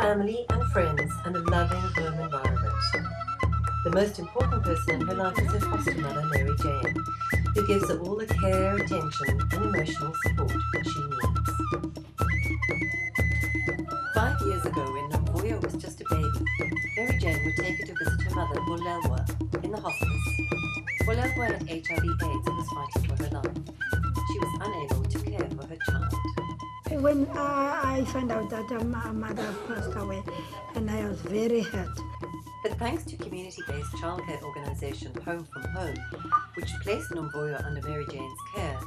family and friends and a loving home environment. The most important person in her life is her foster mother, Mary Jane, who gives her all the care, attention and emotional support that she needs. 5 years ago, when Nomvuyo was just a baby, Mary Jane would take her to visit her mother, Bolelwa, in the hospice. Bolelwa had HIV/AIDS and was fighting for her life. She was unable to care for her child. When I found out that my mother passed away, and I was very hurt. But thanks to community-based childcare organisation Home from Home, which placed Nomvuyo under Mary Jane's care,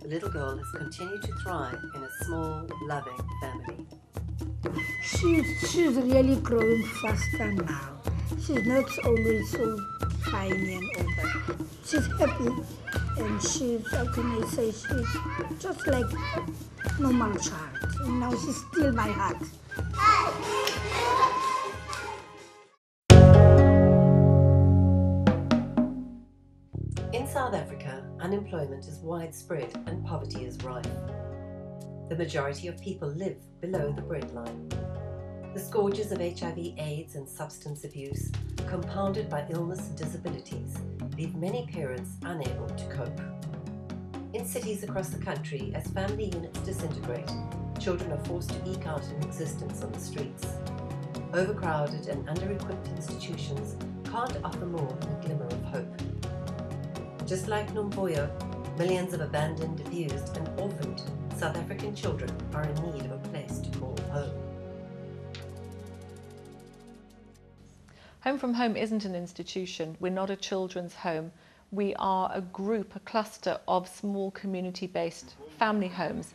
the little girl has continued to thrive in a small, loving family. She's really growing faster now. She's not always so tiny and all that. She's happy, and she's, how can I say, she's just like normal child. And now she's still my heart. In South Africa, unemployment is widespread and poverty is rife. The majority of people live below the breadline. The scourges of HIV/AIDS and substance abuse, compounded by illness and disabilities, leave many parents unable to cope. In cities across the country, as family units disintegrate, children are forced to eke out an existence on the streets. Overcrowded and under-equipped institutions can't offer more than a glimmer of hope. Just like Nomvuyo, millions of abandoned, abused and orphaned South African children are in need of a place to call home. Home from Home isn't an institution. We're not a children's home. We are a group, a cluster of small community-based family homes.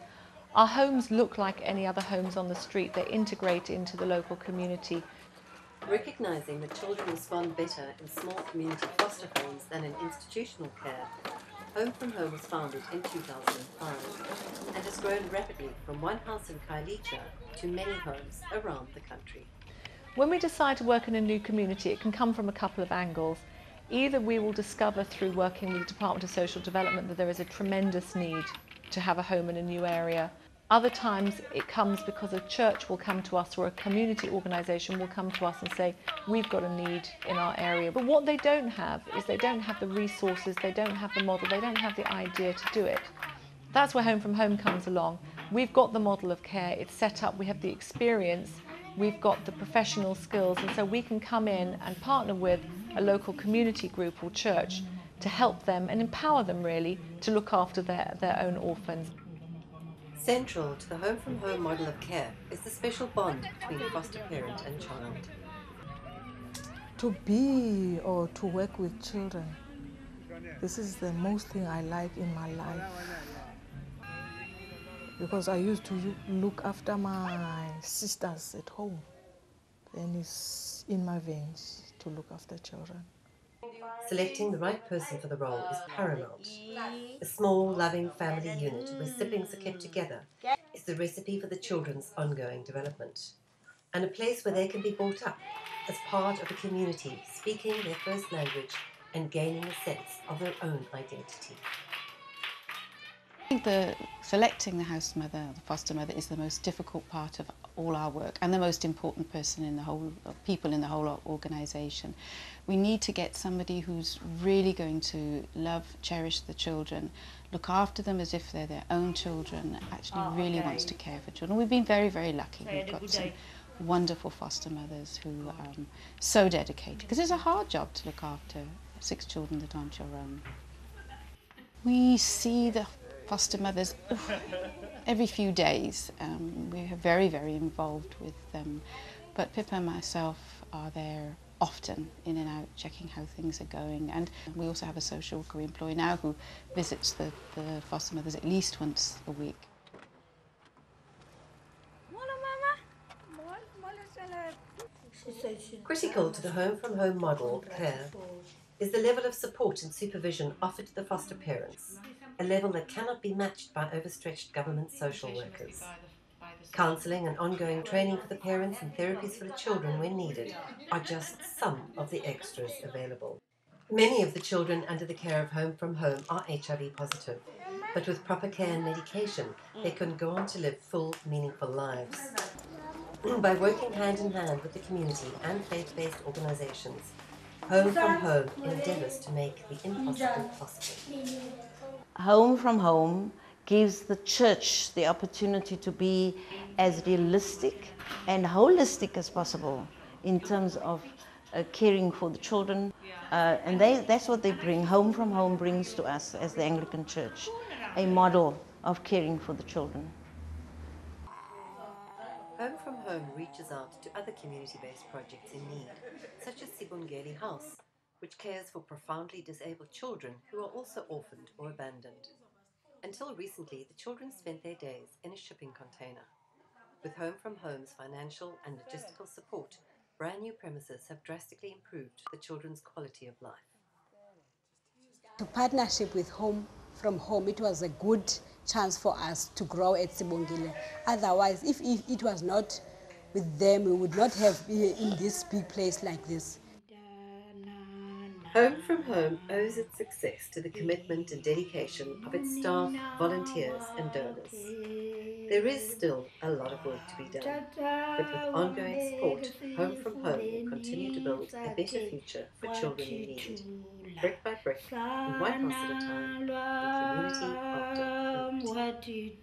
Our homes look like any other homes on the street. They integrate into the local community. Recognising that children respond better in small community foster homes than in institutional care, Home from Home was founded in 2005 and has grown rapidly from one house in Khayelitsha to many homes around the country. When we decide to work in a new community, it can come from a couple of angles. Either we will discover through working with the Department of Social Development that there is a tremendous need to have a home in a new area. Other times it comes because a church will come to us or a community organisation will come to us and say, we've got a need in our area. But what they don't have is they don't have the resources, they don't have the model, they don't have the idea to do it. That's where Home from Home comes along. We've got the model of care, it's set up, we have the experience, we've got the professional skills, and so we can come in and partner with a local community group or church to help them and empower them really to look after their own orphans. Central to the Home from Home model of care is the special bond between foster parent and child. To be or to work with children, this is the most thing I like in my life. Because I used to look after my sisters at home, and it's in my veins to look after children. Selecting the right person for the role is paramount. A small, loving family unit where siblings are kept together is the recipe for the children's ongoing development, and a place where they can be brought up as part of a community, speaking their first language and gaining a sense of their own identity. I think selecting the house mother, the foster mother, is the most difficult part of all our work and the most important person in the whole, people in the whole organisation. We need to get somebody who's really going to love, cherish the children, look after them as if they're their own children, actually really wants to care for children. We've been very, very lucky. We've got some wonderful foster mothers who are so dedicated, because it's a hard job to look after 6 children that aren't your own. We see the foster mothers every few days. We're very, very involved with them. But Pippa and myself are there often, in and out, checking how things are going. And we also have a social worker we employ now who visits the foster mothers at least once a week. Critical to the Home from Home model of care is the level of support and supervision offered to the foster parents, a level that cannot be matched by overstretched government social workers. Counselling and ongoing training for the parents and therapies for the children when needed are just some of the extras available. Many of the children under the care of Home from Home are HIV positive, but with proper care and medication, they can go on to live full, meaningful lives. By working hand in hand with the community and faith-based organisations, Home from Home endeavours to make the impossible possible. Home from Home gives the church the opportunity to be as realistic and holistic as possible in terms of caring for the children. And that's what they bring. Home from Home brings to us as the Anglican Church a model of caring for the children. Home from Home reaches out to other community-based projects in need, such as Sibongeli House, which cares for profoundly disabled children who are also orphaned or abandoned. Until recently, the children spent their days in a shipping container. With Home from Home's financial and logistical support, brand new premises have drastically improved the children's quality of life. To partnership with Home from Home, it was a good chance for us to grow at Sibongile. Otherwise, if it was not with them, we would not have been in this big place like this. Home from Home owes its success to the commitment and dedication of its staff, volunteers and donors. There is still a lot of work to be done, but with ongoing support, Home from Home will continue to build a better future for children in need, brick by brick, and one house at a time, and community after community.